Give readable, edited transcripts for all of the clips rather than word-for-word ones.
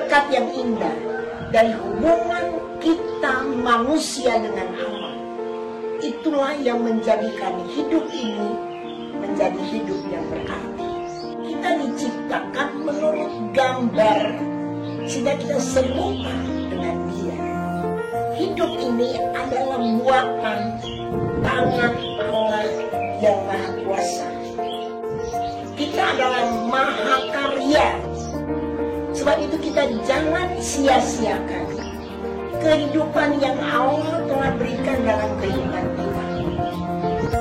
berkat yang indah dari hubungan kita manusia dengan Allah. Itulah yang menjadikan hidup ini menjadi hidup yang berarti. Kita diciptakan menurut gambar sehingga kita serupa dengan Dia. Hidup ini adalah buatan tangan Allah yang Maha Kuasa. Kita adalah mahakarya. Sebab itu kita jangan sia-siakan kehidupan yang Allah telah berikan dalam kehidupan kita.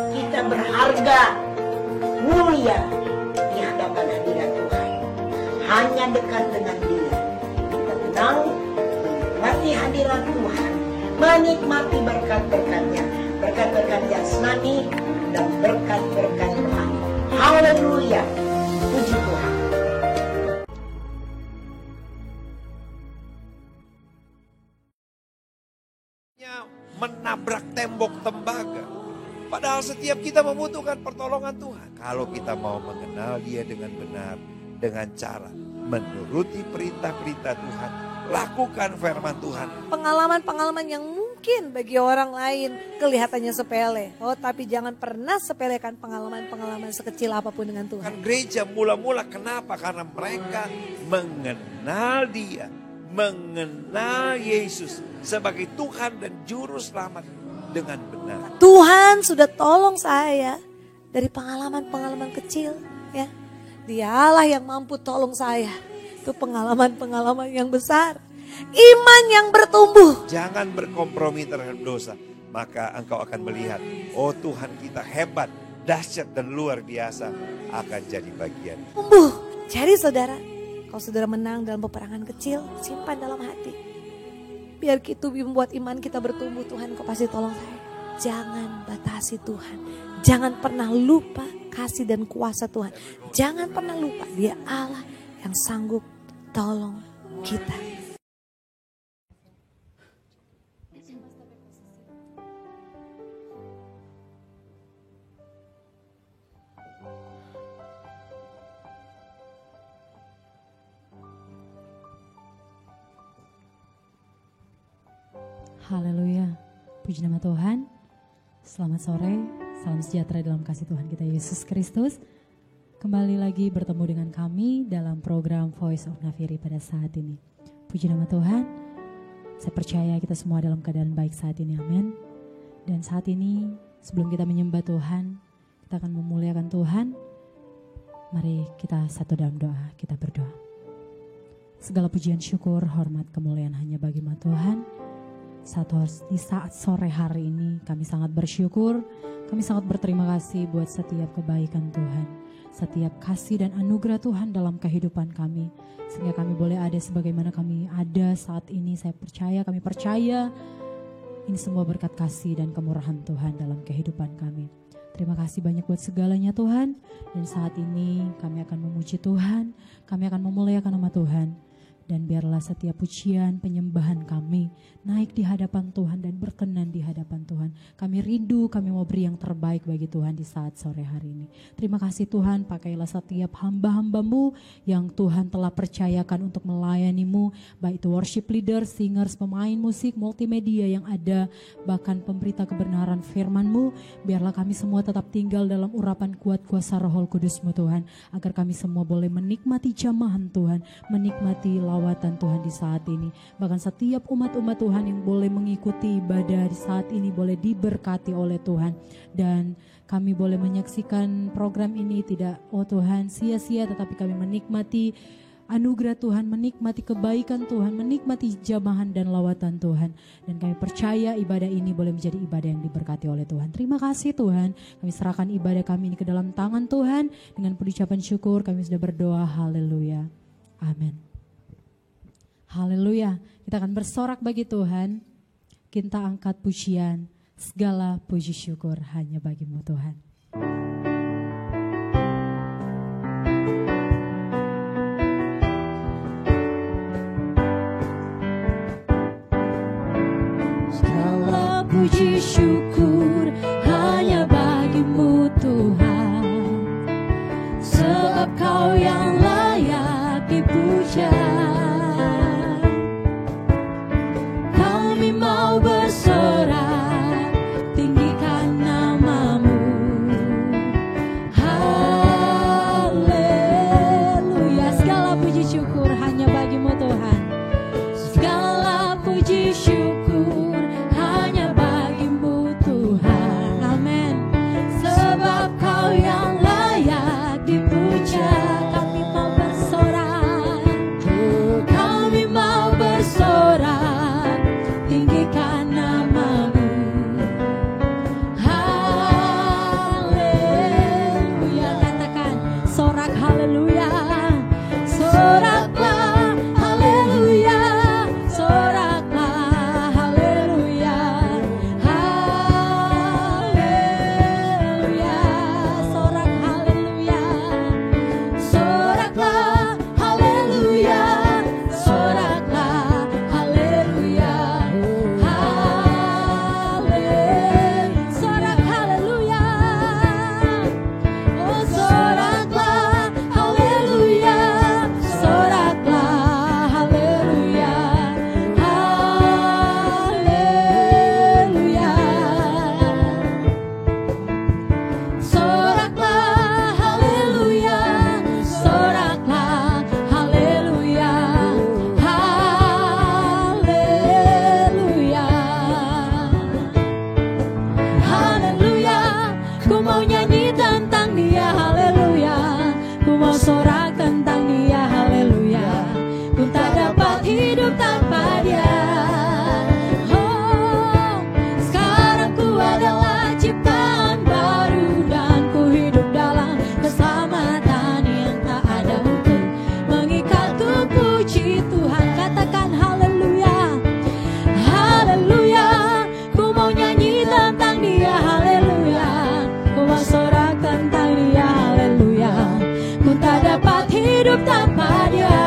Kita berharga, mulia di hadapan hadirat Tuhan. Hanya dekat dengan Dia. Kita tahu menikmati hadirat Tuhan, menikmati berkat-berkatnya, berkat-berkat jasmani dan berkat-berkat rohani. Haleluya, puji Tuhan. Menabrak tembok tembaga. Padahal setiap kita membutuhkan pertolongan Tuhan. Kalau kita mau mengenal Dia dengan benar, dengan cara menuruti perintah-perintah Tuhan, lakukan firman Tuhan. Pengalaman-pengalaman yang mungkin bagi orang lain kelihatannya sepele. Oh, tapi jangan pernah sepelekan pengalaman-pengalaman sekecil apapun dengan Tuhan. Kan gereja mula-mula kenapa? Karena mereka mengenal Dia, mengenal Yesus sebagai Tuhan dan Juru Selamat dengan benar. Tuhan sudah tolong saya dari pengalaman-pengalaman kecil, ya. Dialah yang mampu tolong saya. Itu pengalaman-pengalaman yang besar. Iman yang bertumbuh. Jangan berkompromi terhadap dosa. Maka engkau akan melihat, oh Tuhan kita hebat, dahsyat dan luar biasa akan jadi bagian. Tumbuh. Jadi saudara, kalau saudara menang dalam peperangan kecil, simpan dalam hati. Biar itu membuat iman kita bertumbuh. Tuhan, kau pasti tolong saya. Jangan batasi Tuhan. Jangan pernah lupa kasih dan kuasa Tuhan. Jangan pernah lupa Dia Allah yang sanggup tolong kita. Haleluya, puji nama Tuhan. Selamat sore, salam sejahtera dalam kasih Tuhan kita Yesus Kristus. Kembali lagi bertemu dengan kami dalam program Voice of Nafiri pada saat ini. Puji nama Tuhan, saya percaya kita semua dalam keadaan baik saat ini, amin. Dan saat ini sebelum kita menyembah Tuhan, kita akan memuliakan Tuhan. Mari kita satu dalam doa, kita berdoa. Segala pujian syukur, hormat, kemuliaan hanya bagi Tuhan. Di saat sore hari ini kami sangat bersyukur, kami sangat berterima kasih buat setiap kebaikan Tuhan, setiap kasih dan anugerah Tuhan dalam kehidupan kami. Sehingga kami boleh ada sebagaimana kami ada saat ini. Kami percaya ini semua berkat kasih dan kemurahan Tuhan dalam kehidupan kami. Terima kasih banyak buat segalanya Tuhan. Dan saat ini kami akan memuji Tuhan, kami akan memuliakan nama Tuhan. Dan biarlah setiap pujian, penyembahan kami naik di hadapan Tuhan dan berkenan di hadapan Tuhan. Kami rindu, kami mau beri yang terbaik bagi Tuhan di saat sore hari ini. Terima kasih Tuhan, pakailah setiap hamba-hamba-Mu yang Tuhan telah percayakan untuk melayani-Mu. Baik itu worship leader, singers, pemain musik, multimedia yang ada, bahkan pemberita kebenaran firman-Mu. Biarlah kami semua tetap tinggal dalam urapan kuat kuasa Roh Kudus-Mu Tuhan. Agar kami semua boleh menikmati jamahan Tuhan, menikmati lawatan Tuhan di saat ini. Bahkan setiap umat-umat Tuhan yang boleh mengikuti ibadah di saat ini boleh diberkati oleh Tuhan. Dan kami boleh menyaksikan program ini tidak, oh Tuhan, sia-sia, tetapi kami menikmati anugerah Tuhan, menikmati kebaikan Tuhan, menikmati jamahan dan lawatan Tuhan. Dan kami percaya ibadah ini boleh menjadi ibadah yang diberkati oleh Tuhan. Terima kasih Tuhan, kami serahkan ibadah kami ini ke dalam tangan Tuhan. Dengan ucapan syukur kami sudah berdoa, haleluya, amin. Haleluya, kita akan bersorak bagi Tuhan. Kita angkat pujian, segala puji syukur hanya bagi-Mu Tuhan. Segala puji syukur hanya bagi-Mu Tuhan, sebab Kau yang layak dipuja. puji syukur hanya bagimu Tuhan. Amin. Sebab Kau yang layak dipuja. Kami mau bersorak, kami mau bersorak, tinggikan nama-Mu. Haleluya. Katakan sorak haleluya. Soraklah haleluya. Soraklah haleluya. Haleluya. Sorak haleluya. Soraklah haleluya. Soraklah haleluya. Haleluya. Sorak haleluya. Oh soraklah haleluya. Soraklah haleluya. Haleluya. Soraklah haleluya. Soraklah haleluya. Haleluya. Haleluya. Ku mau nyanyi tentang Dia, haleluya. Ku mau sorak tentang Dia, haleluya. Ku tak dapat hidup tanpa Dia. Oh, sekarang ku adalah ciptaan baru dan ku hidup dalam keselamatan yang tak ada untuk mengikatku. Puji Tuhan, katakan haleluya. Haleluya. Ku mau nyanyi tentang Dia, haleluya. Ku mau sorak tentang Dia, haleluya. Ku tak dapat hidup tanpa Dia.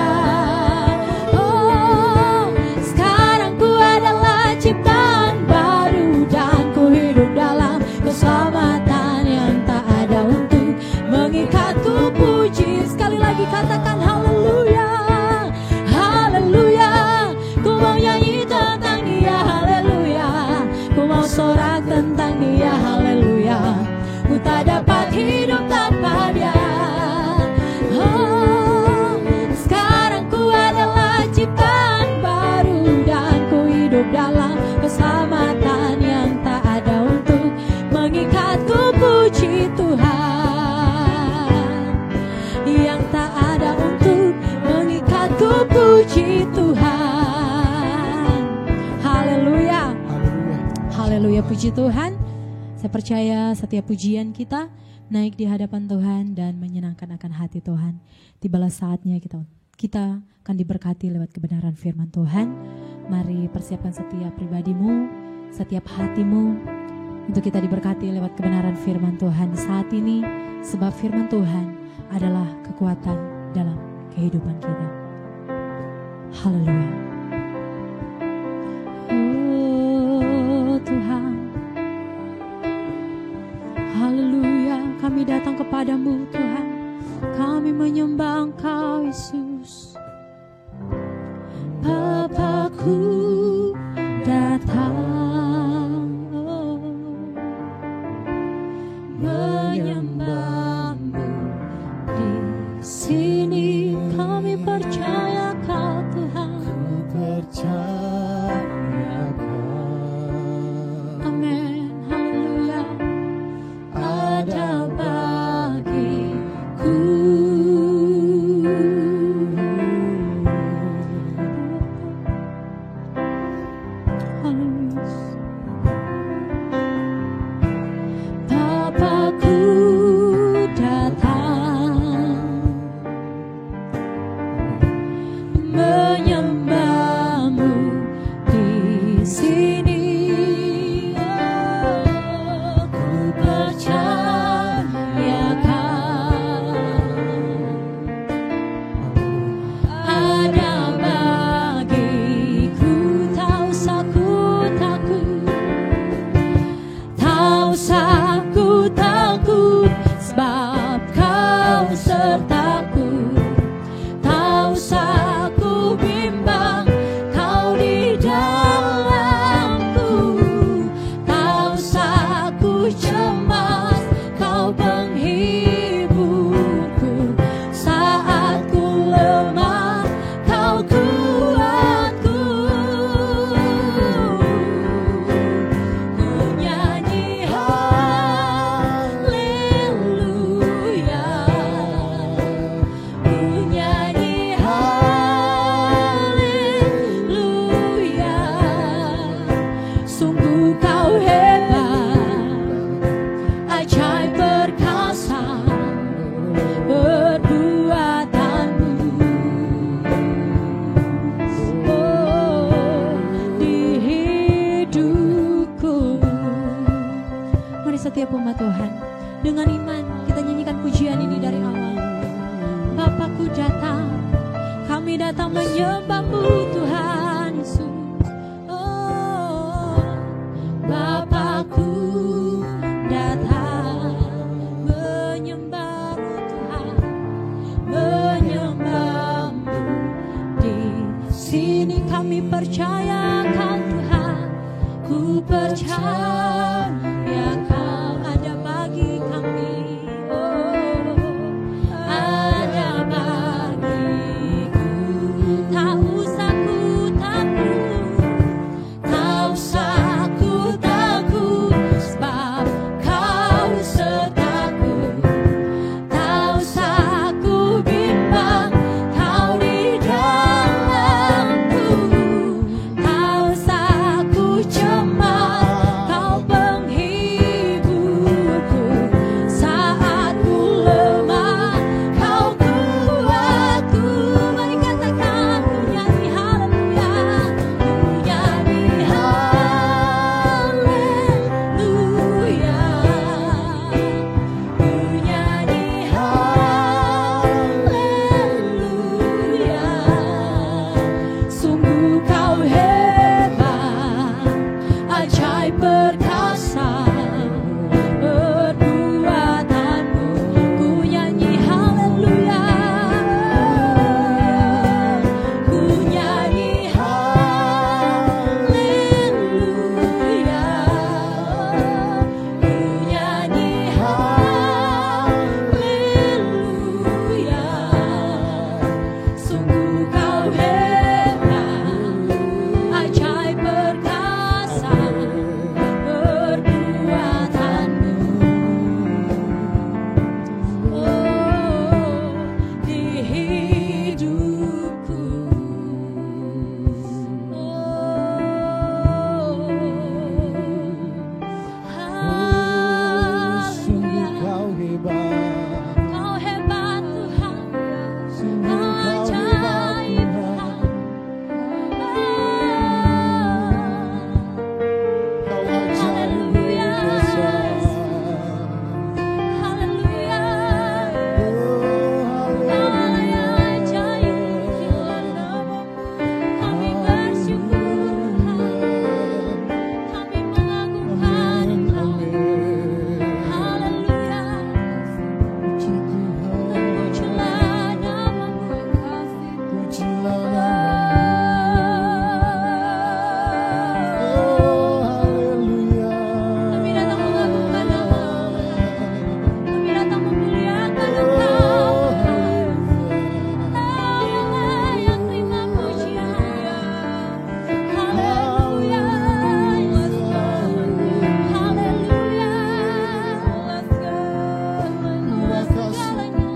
Oh, sekarang ku adalah ciptaan baru dan ku hidup dalam keselamatan yang tak ada untuk mengikatku. Puji, sekali lagi katakan haleluya. Haleluya. Ku mau nyanyi tentang Dia, haleluya. Ku mau sorak tentang Dia, haleluya. Ku tak dapat hidup tanpa Dia. Oh, sekarang ku adalah ciptaan baru dan ku hidup dalam keselamatan yang tak ada untuk mengikatku. Puji Tuhan, yang tak ada untuk mengikatku. Puji Tuhan. Haleluya. Haleluya, puji Tuhan. Saya percaya setiap pujian kita naik di hadapan Tuhan dan menyenangkan akan hati Tuhan. Tibalah saatnya kita akan diberkati lewat kebenaran firman Tuhan. Mari persiapkan setiap pribadimu, setiap hatimu untuk kita diberkati lewat kebenaran firman Tuhan saat ini. Sebab firman Tuhan adalah kekuatan dalam kehidupan kita. Haleluya. Oh Tuhan, haleluya. Kami datang kepadamu Tuhan. Kami menyembah Engkau Yesus. Bapakku datang, menyembahmu di sini. Kami percaya Kau Tuhan. Ku percaya Kau. Amin. Haleluya. Ada bagiku. Bapakku datang, menyembahmu di sini. Ku percaya Kau. Ada bagiku, tak usah ku setiap umat Tuhan. Dengan iman kita nyanyikan pujian ini dari awal. Bapakku datang, kami datang menyembah-Mu Tuhan Yesus. Oh, Bapakku datang menyembah-Mu Tuhan, menyembah-Mu. Di sini kami percayakan Tuhan, ku percaya Kau ada bagi kami. Oh, ada bagiku. Tak usah ku takut, tak usah ku takut, sebab Kau sertaku. Tak usah ku bimbang, Kau di dalamku. Tak usah ku cemas, Kau penghiburku. Saat ku lemah, Kau kuatku. Mari katakan, ku nyanyi haleluya, ku nyanyi haleluya, ku nyanyi haleluya. Sungguh Kau hebat, ajaib perkasa perbuatanmu. Ku nyanyi haleluya, ku nyanyi haleluya, ku nyanyi haleluya. Sungguh Kau hebat, ajaib perkasa perbuatanmu. Oh, di hidupku. Sungguh Haleluya. Kau hebat, Kau hebat Tuhan, sungguh Kau hebat ajaib Tuhan. Tuhan. Kau ajaib Haleluya. perkasa. Haleluya. Oh, Kau haleluya. ajaib Tuhan. Kami bersyukur Tuhan, kami melakukan Engkau. Haleluya. Puji Tuhan, Pujilah nama-Mu kasih. pujilah nama-Mu. Oh, haleluya. Kami datang melakukan nama-Mu. Kami datang memuliakan Engkau. Oh, Engkau yang layak terima pujian. Haleluya. Let's go. Haleluya. Let's go. Terima kasih. Segalanya.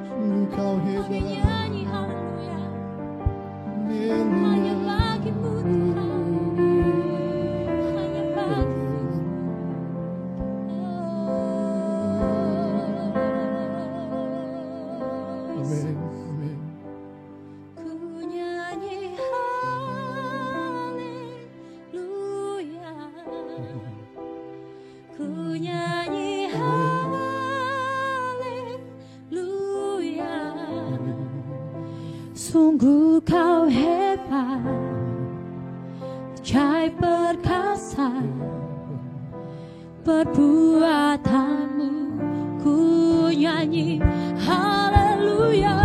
Sungguh Kau Kami hebat. nyanyi haleluya. Hanya Haleluya. bagi-Mu Tuhan. Hanya bagi-Mu. Amin. Amin. Ku nyanyi haleluya, ku nyanyi haleluya. Sungguh Kau hebat, ajaib perkasa perbuatanmu. Ku nyanyi haleluya,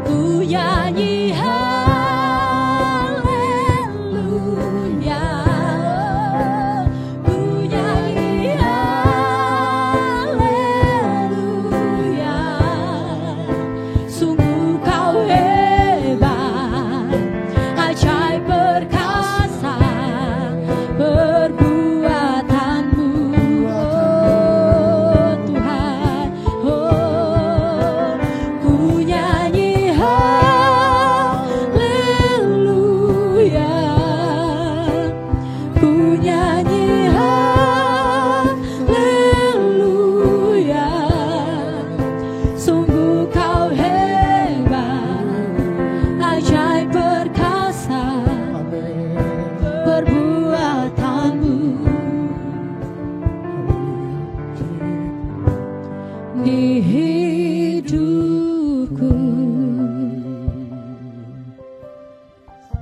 ku nyanyi haleluya, ku nyanyi haleluya. Sungguh Kau hebat, ajaib perkasa perbuatanmu. Oh Tuhan,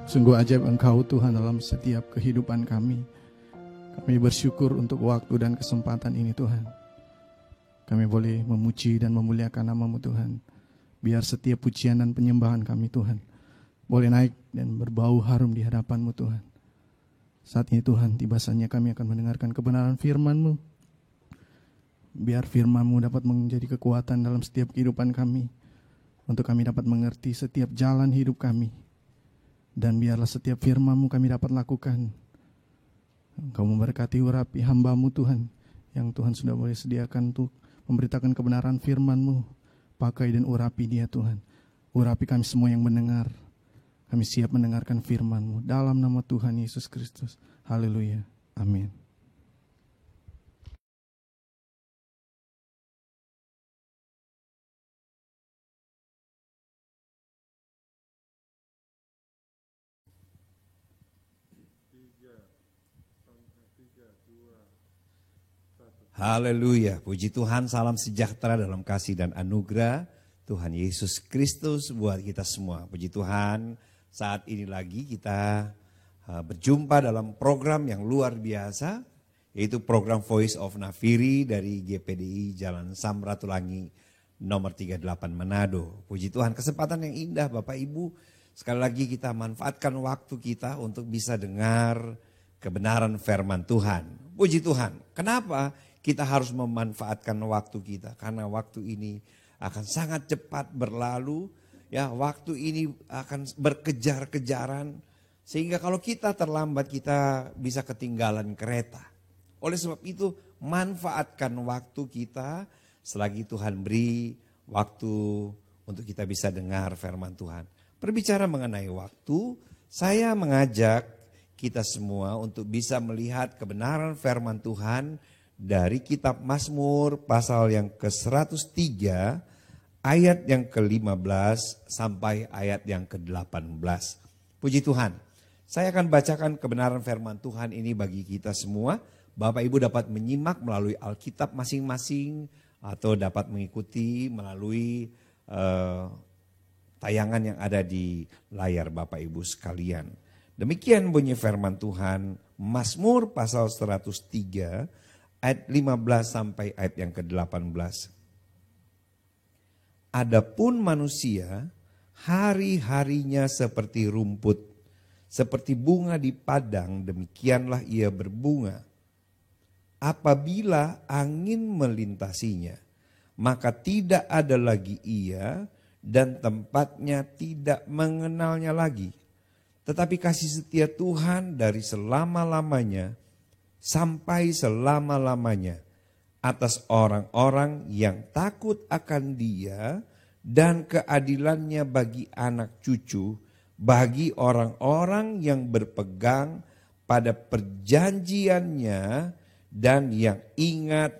Sungguh ajaib Engkau Tuhan dalam setiap kehidupan kami. Kami bersyukur untuk waktu dan kesempatan ini Tuhan. Kami boleh memuji dan memuliakan nama-Mu Tuhan. Biar setiap pujian dan penyembahan kami Tuhan boleh naik dan berbau harum di hadapan-Mu Tuhan. Saat ini Tuhan, tiba saatnya kami akan mendengarkan kebenaran firman-Mu. Biar firman-Mu dapat menjadi kekuatan dalam setiap kehidupan kami. Untuk kami dapat mengerti setiap jalan hidup kami. Dan biarlah setiap firman-Mu kami dapat lakukan. Engkau memberkati urapi hamba-Mu Tuhan, yang Tuhan sudah boleh sediakan untuk memberitakan kebenaran firman-Mu. Pakai dan urapi dia Tuhan. Urapi kami semua yang mendengar. Kami siap mendengarkan firman-Mu. Dalam nama Tuhan Yesus Kristus. Haleluya. Amin. Haleluya, puji Tuhan, salam sejahtera dalam kasih dan anugerah Tuhan Yesus Kristus buat kita semua. Puji Tuhan, saat ini lagi kita berjumpa dalam program yang luar biasa, yaitu program Voice of Nafiri dari GPDI Jalan Samratulangi nomor 38 Manado. Puji Tuhan, kesempatan yang indah Bapak Ibu. Sekali lagi kita manfaatkan waktu kita untuk bisa dengar kebenaran firman Tuhan. Puji Tuhan, kenapa kita harus memanfaatkan waktu kita? Karena waktu ini akan sangat cepat berlalu. Ya, waktu ini akan berkejar-kejaran. Sehingga kalau kita terlambat kita bisa ketinggalan kereta. Oleh sebab itu manfaatkan waktu kita selagi Tuhan beri waktu untuk kita bisa dengar firman Tuhan. Berbicara mengenai waktu, saya mengajak kita semua untuk bisa melihat kebenaran firman Tuhan dari kitab Mazmur pasal yang ke-103 ayat yang ke-15 sampai ayat yang ke-18. Puji Tuhan. Saya akan bacakan kebenaran firman Tuhan ini bagi kita semua. Bapak Ibu dapat menyimak melalui Alkitab masing-masing atau dapat mengikuti melalui tayangan yang ada di layar Bapak Ibu sekalian. Demikian bunyi firman Tuhan, Mazmur pasal 103 ayat 15 sampai ayat yang ke-18. Adapun manusia, hari-harinya seperti rumput, seperti bunga di padang, demikianlah ia berbunga. Apabila angin melintasinya, maka tidak ada lagi ia dan tempatnya tidak mengenalnya lagi. Tetapi kasih setia Tuhan dari selama-lamanya sampai selama-lamanya atas orang-orang yang takut akan Dia dan keadilannya bagi anak cucu, bagi orang-orang yang berpegang pada perjanjiannya dan yang ingat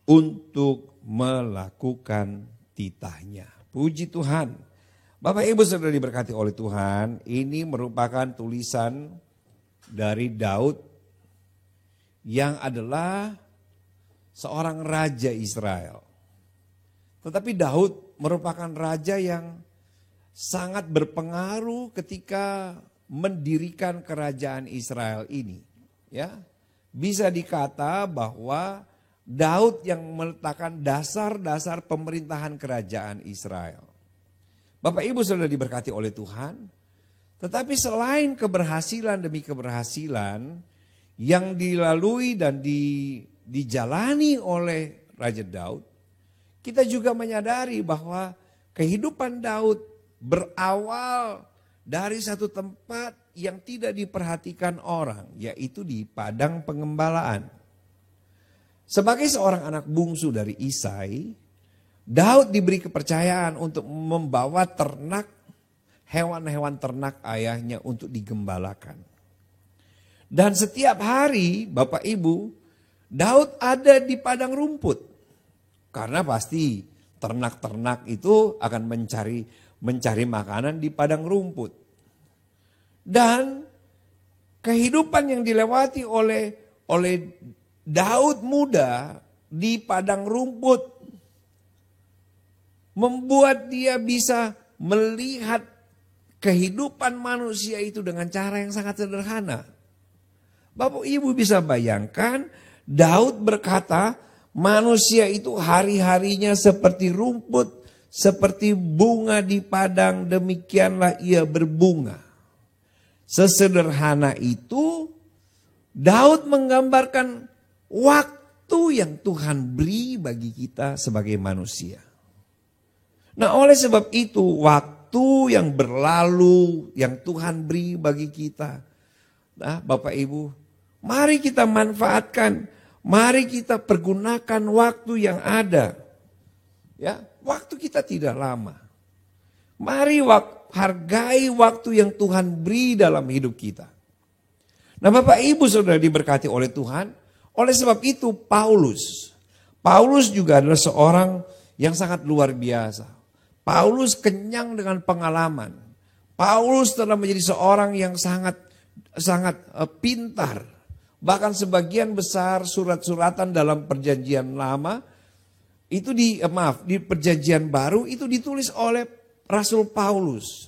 untuk melakukan titahnya. Puji Tuhan. Bapak Ibu saudara diberkati oleh Tuhan, ini merupakan tulisan dari Daud yang adalah seorang raja Israel. Tetapi Daud merupakan raja yang sangat berpengaruh ketika mendirikan kerajaan Israel ini. Ya, bisa dikata bahwa Daud yang meletakkan dasar-dasar pemerintahan kerajaan Israel. Bapak Ibu saudara diberkati oleh Tuhan. Tetapi selain keberhasilan demi keberhasilan yang dilalui dan dijalani oleh Raja Daud, kita juga menyadari bahwa kehidupan Daud berawal dari satu tempat yang tidak diperhatikan orang, yaitu di padang pengembalaan. Sebagai seorang anak bungsu dari Isai, Daud diberi kepercayaan untuk membawa ternak, hewan-hewan ternak ayahnya untuk digembalakan. Dan setiap hari Bapak Ibu, Daud ada di padang rumput. Karena pasti ternak-ternak itu akan mencari makanan di padang rumput. Dan kehidupan yang dilewati oleh Daud muda di padang rumput membuat dia bisa melihat kehidupan manusia itu dengan cara yang sangat sederhana. Bapak Ibu bisa bayangkan, Daud berkata, manusia itu hari-harinya seperti rumput, seperti bunga di padang, demikianlah ia berbunga. Sesederhana itu, Daud menggambarkan waktu yang Tuhan beri bagi kita sebagai manusia. Nah, oleh sebab itu, waktu yang berlalu, yang Tuhan beri bagi kita. Nah, Bapak Ibu, mari kita manfaatkan, mari kita pergunakan waktu yang ada. Ya, waktu kita tidak lama. Mari hargai waktu yang Tuhan beri dalam hidup kita. Nah, Bapak Ibu Saudara diberkati oleh Tuhan. Oleh sebab itu Paulus juga adalah seorang yang sangat luar biasa. Paulus kenyang dengan pengalaman. Paulus telah menjadi seorang yang sangat pintar. Bahkan sebagian besar surat-suratan dalam perjanjian lama itu di perjanjian baru itu ditulis oleh Rasul Paulus.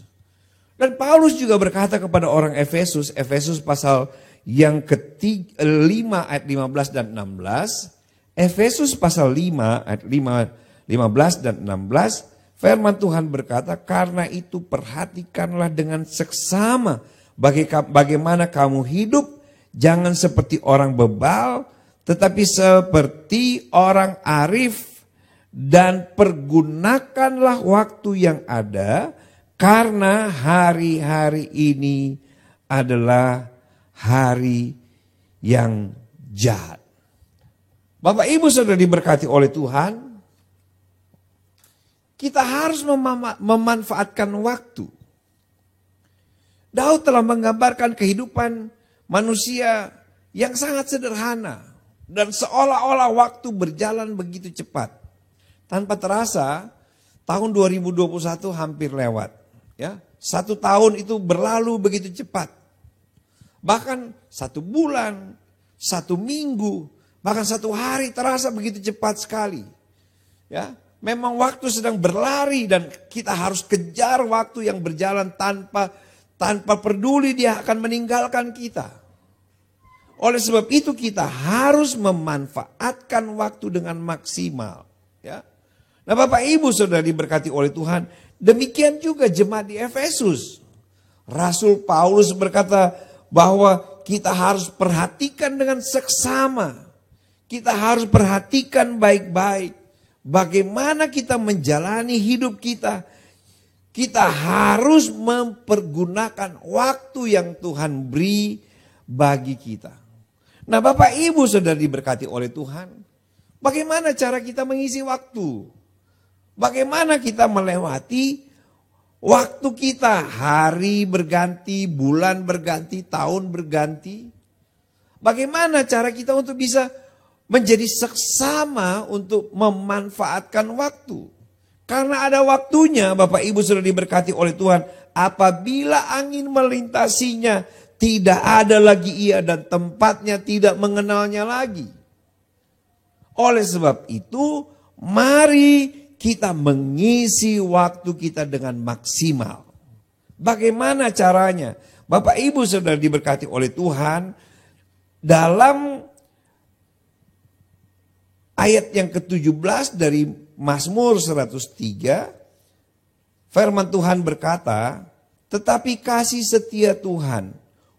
Dan Paulus juga berkata kepada orang Efesus pasal yang ke-5 ayat 15 dan 16. Efesus pasal 5 ayat 15 dan 16. Firman Tuhan berkata, karena itu perhatikanlah dengan seksama bagaimana kamu hidup, jangan seperti orang bebal, tetapi seperti orang arif, dan pergunakanlah waktu yang ada, karena hari-hari ini adalah hari yang jahat. Bapak Ibu Saudara diberkati oleh Tuhan, kita harus memanfaatkan waktu. Daud telah menggambarkan kehidupan manusia yang sangat sederhana. Dan seolah-olah waktu berjalan begitu cepat. Tanpa terasa, tahun 2021 hampir lewat. Ya, 1 tahun itu berlalu begitu cepat. Bahkan 1 bulan, 1 minggu, bahkan 1 hari terasa begitu cepat sekali. Ya. Memang waktu sedang berlari dan kita harus kejar waktu yang berjalan tanpa peduli dia akan meninggalkan kita. Oleh sebab itu kita harus memanfaatkan waktu dengan maksimal. Ya. Nah, Bapak Ibu Saudara diberkati oleh Tuhan, demikian juga jemaat di Efesus. Rasul Paulus berkata bahwa kita harus perhatikan dengan seksama. Kita harus perhatikan baik-baik. Bagaimana kita menjalani hidup kita. Kita harus mempergunakan waktu yang Tuhan beri bagi kita. Nah, Bapak Ibu Saudara diberkati oleh Tuhan. Bagaimana cara kita mengisi waktu? Bagaimana kita melewati waktu kita? Hari berganti, bulan berganti, tahun berganti. Bagaimana cara kita untuk bisa menjadi seksama untuk memanfaatkan waktu. Karena ada waktunya, Bapak Ibu Saudara diberkati oleh Tuhan. Apabila angin melintasinya, tidak ada lagi ia dan tempatnya tidak mengenalnya lagi. Oleh sebab itu, mari kita mengisi waktu kita dengan maksimal. Bagaimana caranya? Bapak Ibu Saudara diberkati oleh Tuhan, dalam ayat yang ke-17 dari Mazmur 103, firman Tuhan berkata, tetapi kasih setia Tuhan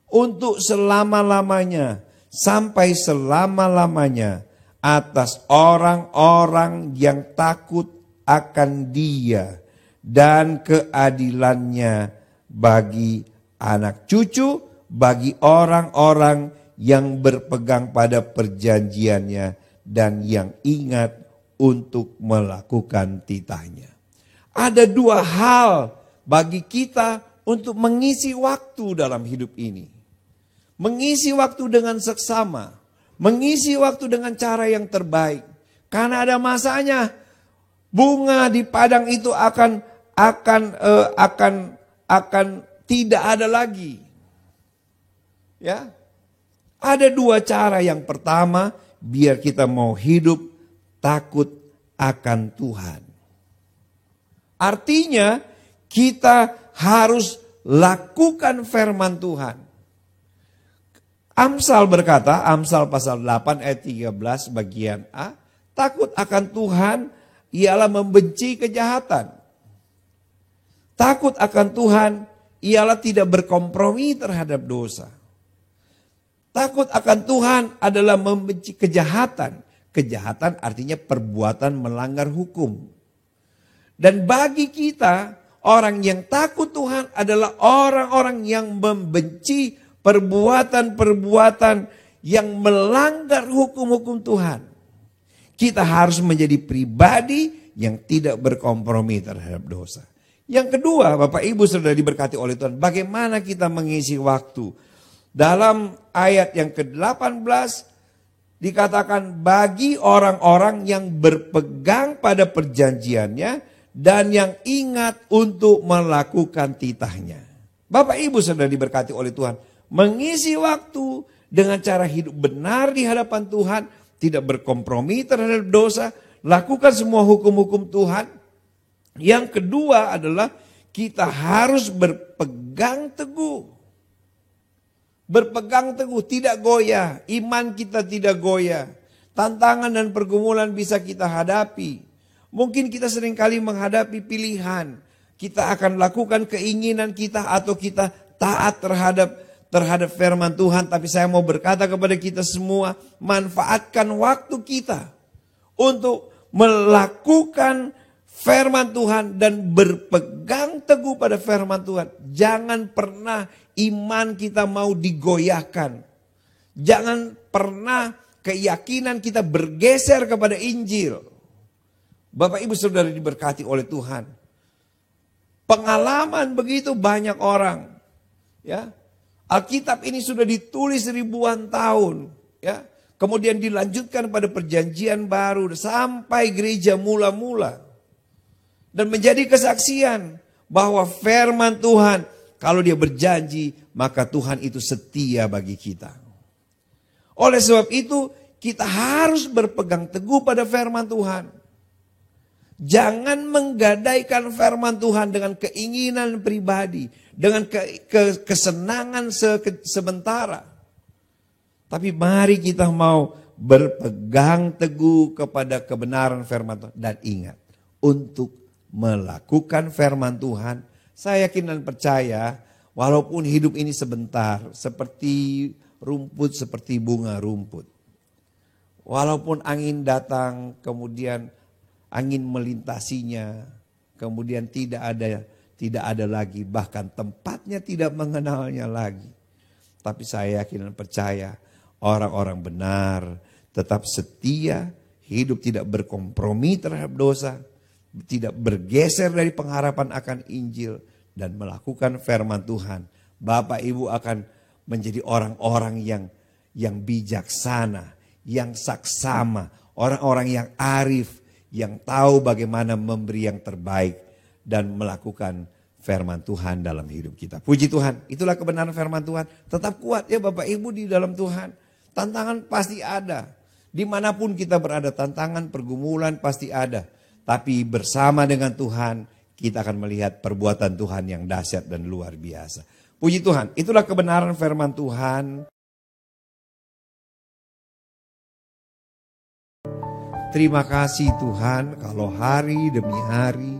untuk selama-lamanya, sampai selama-lamanya atas orang-orang yang takut akan Dia, dan keadilannya bagi anak cucu, bagi orang-orang yang berpegang pada perjanjiannya, dan yang ingat untuk melakukan titahnya. Ada 2 hal bagi kita untuk mengisi waktu dalam hidup ini. Mengisi waktu dengan seksama. Mengisi waktu dengan cara yang terbaik. Karena ada masanya bunga di padang itu akan tidak ada lagi. Ya. Ada 2 cara. Yang pertama, biar kita mau hidup takut akan Tuhan. Artinya kita harus lakukan firman Tuhan. Amsal berkata, Amsal pasal 8 ayat 13 bagian A, takut akan Tuhan ialah membenci kejahatan. Takut akan Tuhan ialah tidak berkompromi terhadap dosa. Takut akan Tuhan adalah membenci kejahatan. Kejahatan artinya perbuatan melanggar hukum. Dan bagi kita, orang yang takut Tuhan adalah orang-orang yang membenci perbuatan-perbuatan yang melanggar hukum-hukum Tuhan. Kita harus menjadi pribadi yang tidak berkompromi terhadap dosa. Yang kedua, Bapak Ibu sudah diberkati oleh Tuhan, bagaimana kita mengisi waktu. Dalam ayat yang ke-18 dikatakan bagi orang-orang yang berpegang pada perjanjiannya dan yang ingat untuk melakukan titahnya. Bapak Ibu sudah diberkati oleh Tuhan, mengisi waktu dengan cara hidup benar di hadapan Tuhan, tidak berkompromi terhadap dosa, lakukan semua hukum-hukum Tuhan. Yang kedua adalah kita harus berpegang teguh. Berpegang teguh, tidak goyah. Iman kita tidak goyah. Tantangan dan pergumulan bisa kita hadapi. Mungkin kita seringkali menghadapi pilihan. Kita akan lakukan keinginan kita atau kita taat terhadap firman Tuhan. Tapi saya mau berkata kepada kita semua, manfaatkan waktu kita untuk melakukan firman Tuhan dan berpegang teguh pada firman Tuhan. Jangan pernah iman kita mau digoyahkan. Jangan pernah keyakinan kita bergeser kepada Injil. Bapak Ibu Saudara diberkati oleh Tuhan. Pengalaman begitu banyak orang. Ya, Alkitab ini sudah ditulis ribuan tahun. Ya, kemudian dilanjutkan pada perjanjian baru sampai gereja mula-mula. Dan menjadi kesaksian bahwa firman Tuhan, kalau dia berjanji, maka Tuhan itu setia bagi kita. Oleh sebab itu, kita harus berpegang teguh pada firman Tuhan. Jangan menggadaikan firman Tuhan dengan keinginan pribadi, dengan kesenangan sementara. Tapi mari kita mau berpegang teguh kepada kebenaran firman Tuhan. Dan ingat, untuk melakukan firman Tuhan, saya yakin dan percaya walaupun hidup ini sebentar, seperti rumput, seperti bunga rumput. Walaupun angin datang, kemudian angin melintasinya, kemudian tidak ada lagi, bahkan tempatnya tidak mengenalnya lagi. Tapi saya yakin dan percaya orang-orang benar tetap setia, hidup tidak berkompromi terhadap dosa, tidak bergeser dari pengharapan akan Injil dan melakukan firman Tuhan. Bapak Ibu akan menjadi orang-orang yang bijaksana, yang saksama, orang-orang yang arif, yang tahu bagaimana memberi yang terbaik dan melakukan firman Tuhan dalam hidup kita. Puji Tuhan, itulah kebenaran firman Tuhan. Tetap kuat ya Bapak Ibu di dalam Tuhan. Tantangan pasti ada. Dimanapun kita berada, tantangan, pergumulan pasti ada. Tapi bersama dengan Tuhan, kita akan melihat perbuatan Tuhan yang dahsyat dan luar biasa. Puji Tuhan, itulah kebenaran firman Tuhan. Terima kasih Tuhan kalau hari demi hari,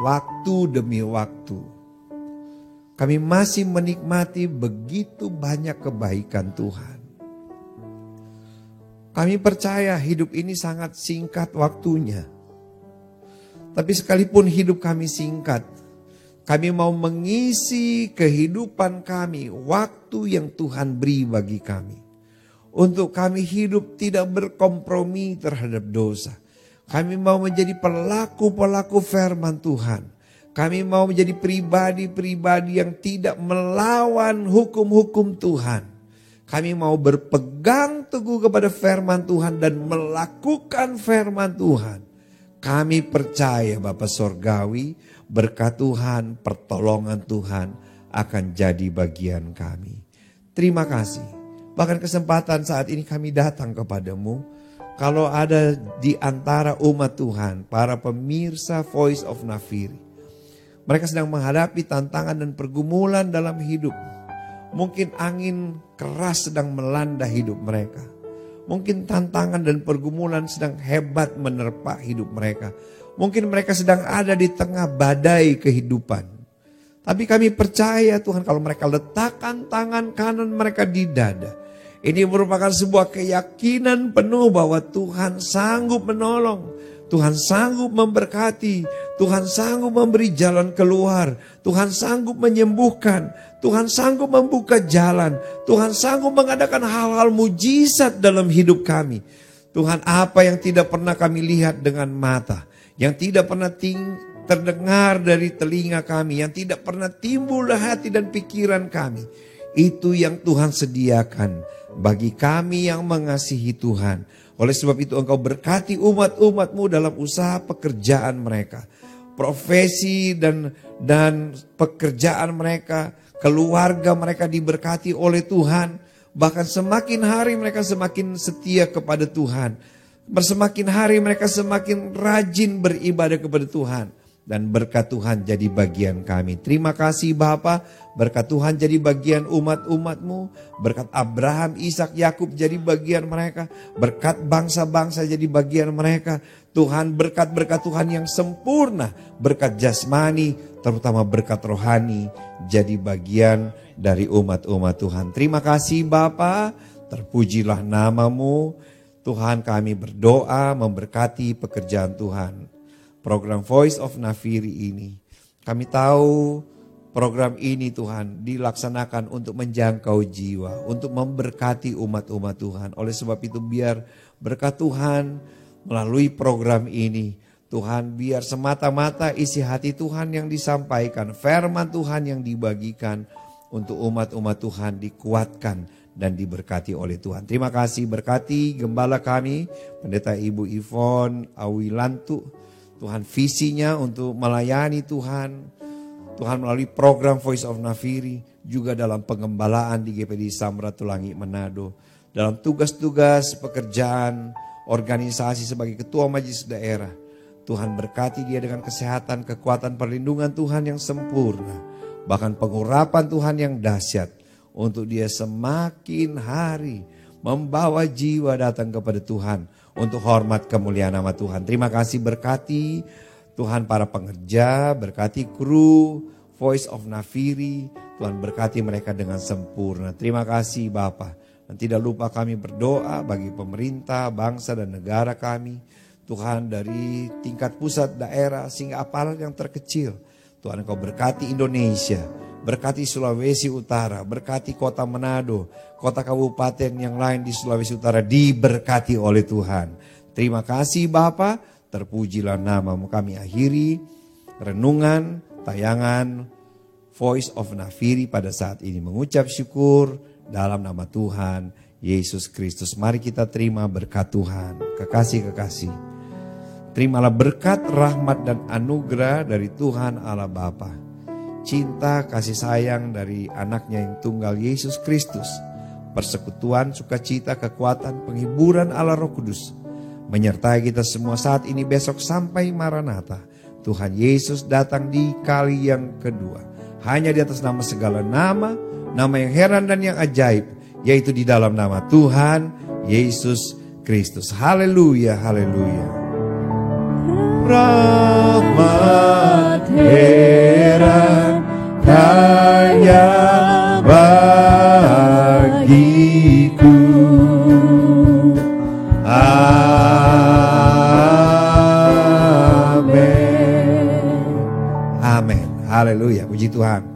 waktu demi waktu, kami masih menikmati begitu banyak kebaikan Tuhan. Kami percaya hidup ini sangat singkat waktunya. Tapi sekalipun hidup kami singkat, kami mau mengisi kehidupan kami, waktu yang Tuhan beri bagi kami. Untuk kami hidup tidak berkompromi terhadap dosa. Kami mau menjadi pelaku-pelaku firman Tuhan. Kami mau menjadi pribadi-pribadi yang tidak melawan hukum-hukum Tuhan. Kami mau berpegang teguh kepada firman Tuhan dan melakukan firman Tuhan. Kami percaya Bapa Sorgawi, berkat Tuhan, pertolongan Tuhan akan jadi bagian kami. Terima kasih. Bahkan kesempatan saat ini kami datang kepadamu. Kalau ada di antara umat Tuhan, para pemirsa Voice of Nafiri, Mereka sedang menghadapi tantangan dan pergumulan dalam hidup. Mungkin angin keras sedang melanda hidup mereka. Mungkin tantangan dan pergumulan sedang hebat menerpa hidup mereka. Mungkin mereka sedang ada di tengah badai kehidupan. Tapi kami percaya Tuhan, kalau mereka letakkan tangan kanan mereka di dada, ini merupakan sebuah keyakinan penuh bahwa Tuhan sanggup menolong. Tuhan sanggup memberkati, Tuhan sanggup memberi jalan keluar, Tuhan sanggup menyembuhkan, Tuhan sanggup membuka jalan, Tuhan sanggup mengadakan hal-hal mujizat dalam hidup kami. Tuhan, apa yang tidak pernah kami lihat dengan mata, yang tidak pernah terdengar dari telinga kami, yang tidak pernah timbul di hati dan pikiran kami, itu yang Tuhan sediakan bagi kami yang mengasihi Tuhan. Oleh sebab itu Engkau berkati umat-umat-Mu dalam usaha pekerjaan mereka. Profesi dan pekerjaan mereka, keluarga mereka diberkati oleh Tuhan. Bahkan semakin hari mereka semakin setia kepada Tuhan. Semakin hari mereka semakin rajin beribadah kepada Tuhan. Dan berkat Tuhan jadi bagian kami. Terima kasih Bapa, berkat Tuhan jadi bagian umat-umat-Mu. Berkat Abraham, Ishak, Yakub jadi bagian mereka. Berkat bangsa-bangsa jadi bagian mereka. Tuhan, berkat-berkat Tuhan yang sempurna. Berkat jasmani, terutama berkat rohani, jadi bagian dari umat-umat Tuhan. Terima kasih Bapa, terpujilah nama-Mu. Tuhan, kami berdoa memberkati pekerjaan Tuhan. Program Voice of Nafiri ini, kami tahu program ini Tuhan dilaksanakan untuk menjangkau jiwa, untuk memberkati umat-umat Tuhan. Oleh sebab itu biar berkat Tuhan melalui program ini, Tuhan biar semata-mata isi hati Tuhan yang disampaikan, firman Tuhan yang dibagikan untuk umat-umat Tuhan dikuatkan dan diberkati oleh Tuhan. Terima kasih, berkati gembala kami, Pendeta Ibu Yvonne Awilantu. Tuhan, visinya untuk melayani Tuhan. Tuhan melalui program Voice of Nafiri, juga dalam pengembalaan di GPD Samratulangi Manado. Dalam tugas-tugas pekerjaan organisasi sebagai ketua majelis daerah. Tuhan berkati dia dengan kesehatan, kekuatan, perlindungan Tuhan yang sempurna. Bahkan pengurapan Tuhan yang dahsyat. Untuk dia semakin hari membawa jiwa datang kepada Tuhan. Untuk hormat kemuliaan nama Tuhan. Terima kasih, berkati Tuhan para pengerja, berkati kru Voice of Nafiri. Tuhan berkati mereka dengan sempurna. Terima kasih Bapa. Dan tidak lupa kami berdoa bagi pemerintah, bangsa dan negara kami. Tuhan, dari tingkat pusat, daerah, sehingga aparat yang terkecil. Tuhan, Engkau berkati Indonesia, berkati Sulawesi Utara, berkati kota Manado, kota kabupaten yang lain di Sulawesi Utara diberkati oleh Tuhan. Terima kasih Bapa, terpujilah nama-Mu. Kami akhiri renungan tayangan Voice of Nafiri pada saat ini, mengucap syukur dalam nama Tuhan Yesus Kristus. Mari kita terima berkat Tuhan. Kekasih-kekasih, terimalah berkat, rahmat dan anugerah dari Tuhan Allah Bapa, cinta kasih sayang dari anaknya yang tunggal Yesus Kristus, persekutuan, sukacita, kekuatan, penghiburan Allah Roh Kudus menyertai kita semua saat ini, besok sampai Maranatha. Tuhan Yesus datang di kali yang kedua, hanya di atas nama segala nama, nama yang heran dan yang ajaib, yaitu di dalam nama Tuhan Yesus Kristus. Haleluya, haleluya. Rahmat heran kaya bagiku. Amin. Amin. Haleluya. Puji Tuhan.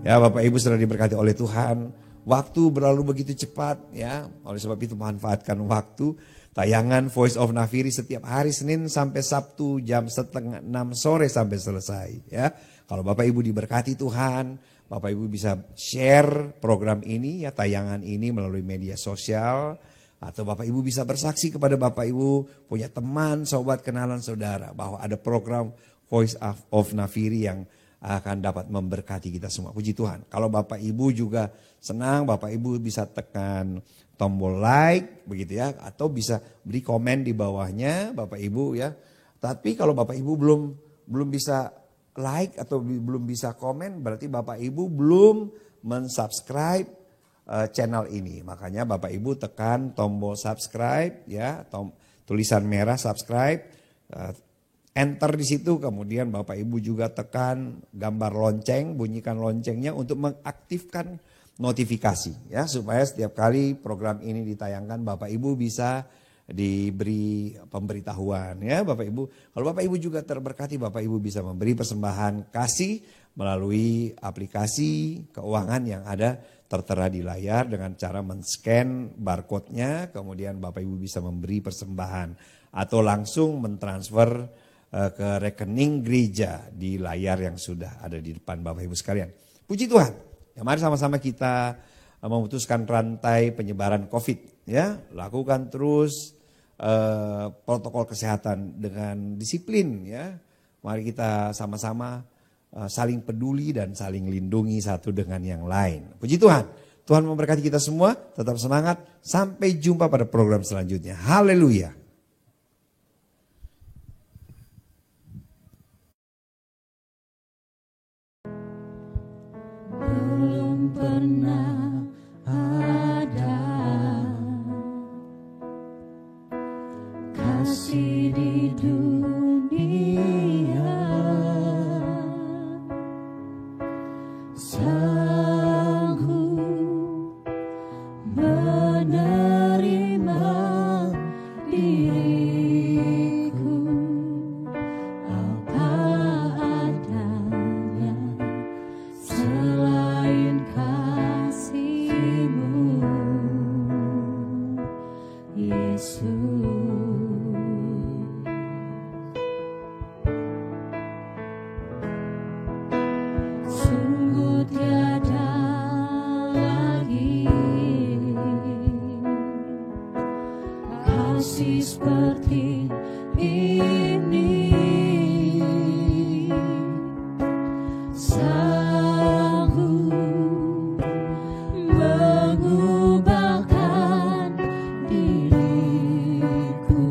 Ya, Bapak Ibu sudah diberkati oleh Tuhan. Waktu berlalu begitu cepat ya. Oleh sebab itu manfaatkan waktu. Tayangan Voice of Nafiri setiap hari Senin sampai Sabtu jam 5:30 sore sampai selesai ya. Kalau Bapak Ibu diberkati Tuhan, Bapak Ibu bisa share program ini ya, tayangan ini melalui media sosial, atau Bapak Ibu bisa bersaksi kepada Bapak Ibu punya teman, sobat, kenalan, saudara bahwa ada program Voice of Nafiri yang akan dapat memberkati kita semua. Puji Tuhan. Kalau Bapak Ibu juga senang, Bapak Ibu bisa tekan tombol like begitu ya, atau bisa beri komen di bawahnya Bapak Ibu ya. Tapi kalau Bapak Ibu belum bisa like atau belum bisa komen, berarti Bapak Ibu belum mensubscribe channel ini. Makanya Bapak Ibu tekan tombol subscribe ya, tulisan merah subscribe, enter di situ, kemudian Bapak Ibu juga tekan gambar lonceng, bunyikan loncengnya untuk mengaktifkan notifikasi ya, supaya setiap kali program ini ditayangkan Bapak Ibu bisa diberi pemberitahuan ya Bapak Ibu. Kalau Bapak Ibu juga terberkati, Bapak Ibu bisa memberi persembahan kasih melalui aplikasi keuangan yang ada tertera di layar dengan cara men-scan barcode-nya, kemudian Bapak Ibu bisa memberi persembahan atau langsung mentransfer ke rekening gereja di layar yang sudah ada di depan Bapak Ibu sekalian. Puji Tuhan. Ya, mari sama-sama kita memutuskan rantai penyebaran COVID ya. Lakukan terus protokol kesehatan dengan disiplin ya. Mari kita sama-sama saling peduli dan saling lindungi satu dengan yang lain. Puji Tuhan. Tuhan memberkati kita semua, tetap semangat. Sampai jumpa pada program selanjutnya. Haleluya. Belum pernah ada kasih di dunia sanggup menerima diriku apa adanya selain kasih-Mu, Yesus. Sungguh tiada lagi kasih seperti ini, sanggup mengubahkan diriku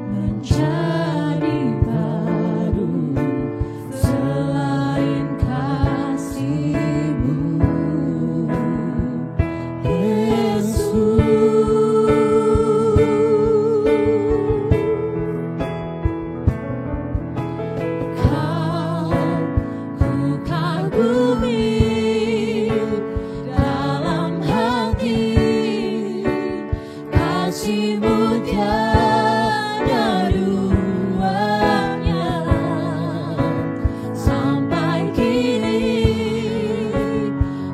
menjadi baru selain kasih-Mu, Yesus. Kau ku kagumi dalam hati, kasih-Mu tiada duanya. Sampai kini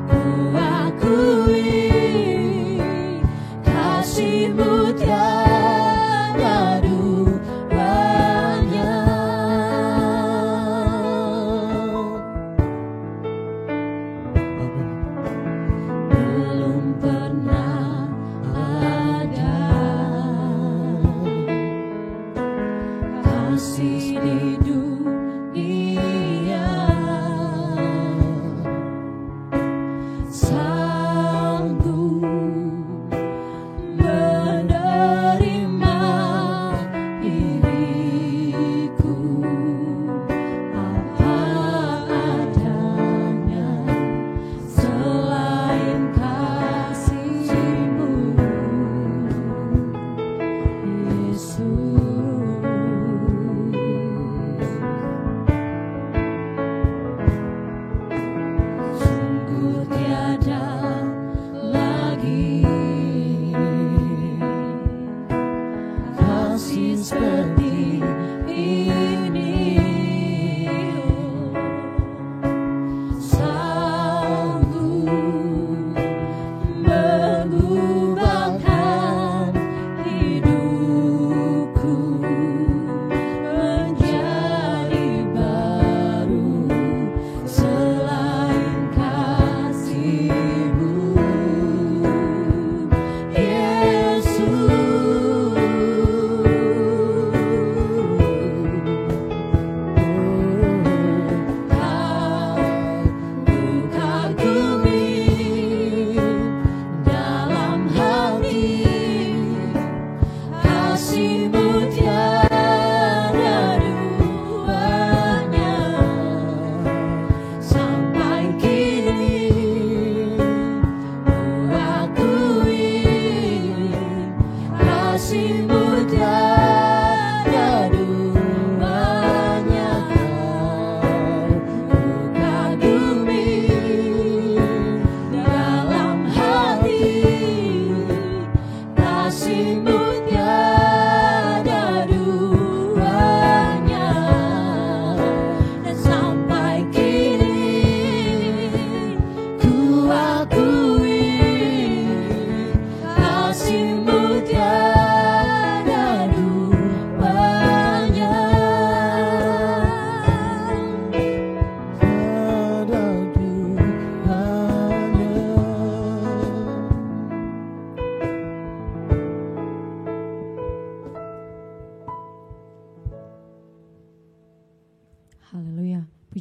ku akui kasih-Mu tiada duanya. Belum pernah ada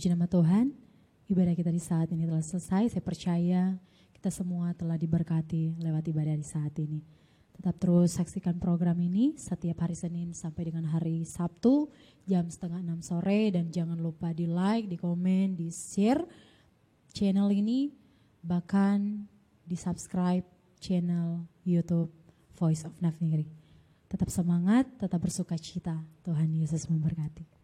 Puji nama Tuhan, ibadah kita di saat ini telah selesai. Saya percaya kita semua telah diberkati lewat ibadah di saat ini. Tetap terus saksikan program ini setiap hari Senin sampai dengan hari Sabtu jam 5:30 sore. Dan jangan lupa di like, di komen, di share channel ini. Bahkan di subscribe channel YouTube Voice of Nafiri. Tetap semangat, tetap bersuka cita. Tuhan Yesus memberkati.